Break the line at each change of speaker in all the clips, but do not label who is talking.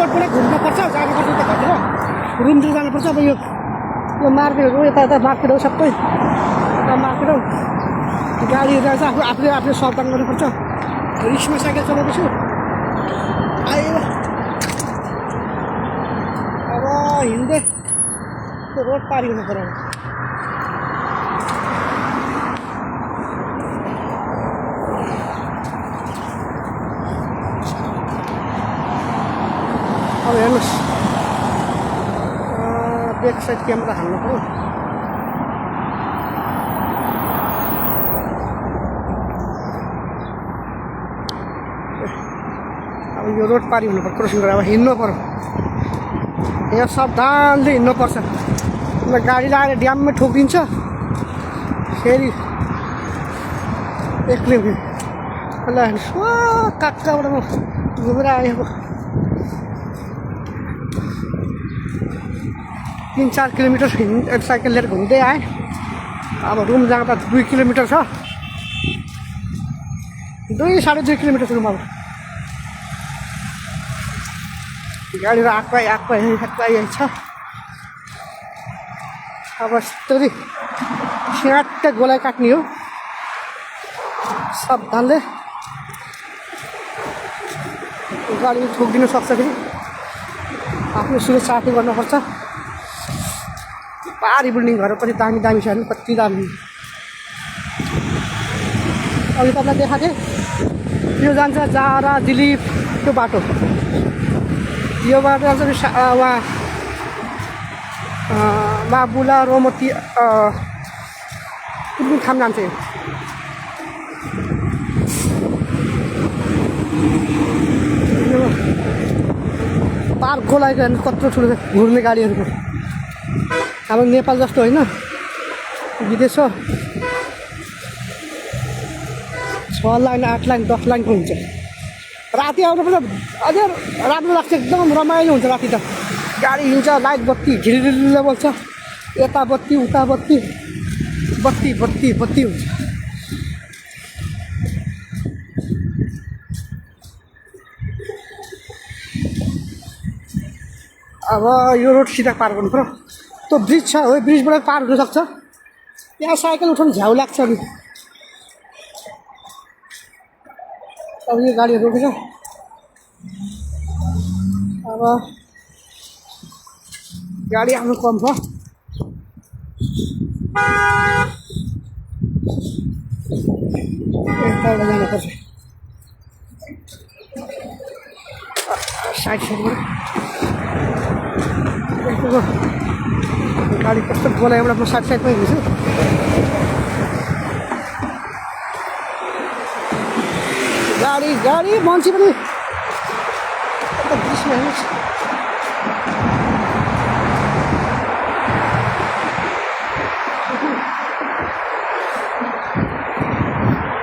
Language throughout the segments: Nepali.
रोडबाट घुम्नुपर्छ जानुपर्छ त घरतिर रुमतिर जानुपर्छ अब यो मार्केटहरू यता मार्केट हो सबै मार्केट हो गाडीहरू जान्छ आफूले सावधान गर्नुपर्छ रिक्समा साइकल चलाउँदैछु आयो अब हिँड्दै त्यो रोड पारी हुनु पर्यो अब हेर्नुहोस् ब्याक साइड क्यामेरा हाल्नु पऱ्यो अब यो रोड पारी हुनु पर्यो क्रसिङ गरेर अब हिँड्नु पऱ्यो यहाँ सावधानले हिँड्नुपर्छ गाडी लगाएर ड्याममै ठोकिदिन्छ फेरि एक्लै ल कहाँबाट म घुमेर आएँ अब 3-4 किलोमिटर साइकल लिएर घुम्दै आएँ अब रुम जाँदा 2 किलोमिटर छ 2-2.5 किलोमिटर छ रुम अब गाडीहरू आएको छ अब यस्तरी स्याट्टै गोलाइ काट्ने हो सावधानले गाडी ठोकिदिनु सक्छ फेरि आफ्नो सुरक्षा आफै गर्नुपर्छ पारी बिल्डिङ घर पनि दामी दामी छ नि कति दामी अघि तपाईँलाई देखाएको थिएँ यो जान्छ जारा दिलीप त्यो बाटो यो बाटो जान्छ उहाँ बाबुला रोमती कुन ठाउँ जान्छ पार्क गोलाइको कत्रो ठुलो घुर्ने गाडीहरूको अब नेपाल जस्तो होइन विदेश हो 6 लाइन 8 लाइन 10 लाइनको हुन्छ राति आउनु पर्छ अझै राम्रो लाग्छ एकदम रमाइलो हुन्छ राति त गाडी हिँड्छ लाइट बत्ती झिलिलिल बोल्छ यता बत्ती उता बत्ती बत्ती बत्ती बत्ती हुन्छ अब यो रोड सिधा पार गर्नु पर्यो त्यो ब्रिज छ हो ब्रिजबाट पार हुन सक्छ यहाँ साइकल उठाउनु झ्याउ लाग्छ नि अब यो गाडीहरू रोकेछ अब गाडी आउनु कम छ यताबाट जानुपर्छ साइडबाट गाडी कस्तो बोलायो एउटा म साइडमै हिँड्छु गाडी मान्छे पनि दृश्य हेर्नुहोस्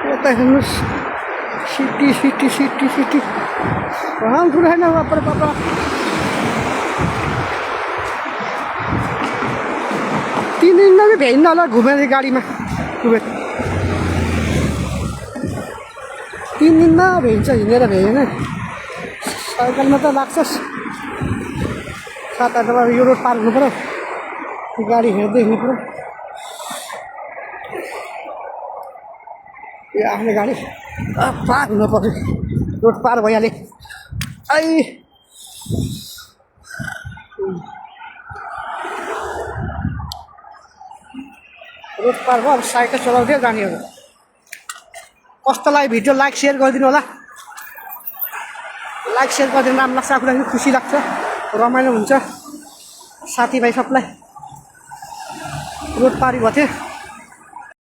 यता हेर्नुहोस् सिटी ठुलो छैन पापा 3 दिन नै भ्याइन्न होला घुमेर गाडीमा घुमेर 3 दिनमा भ्याइन्छ हिँडेर भ्याएन साइकलमा त लाग्छ 7-8 बजे यो रोड पार हुनु पऱ्यो गाडी हेर्दै हिँड्नु पऱ्यो यो आफ्नो गाडी पार हुनु पऱ्यो रोड पार भइहाल्यो रोड पार भयो अब साइकल चलाउँदै जानेहरू कस्तोलाई भिडियो लाइक सेयर गरिदिनु होला लाइक सेयर गरिदिनु राम्रो लाग्छ आफूलाई पनि खुसी लाग्छ रमाइलो हुन्छ साथीभाइ सबलाई रोड पारी भयो थियो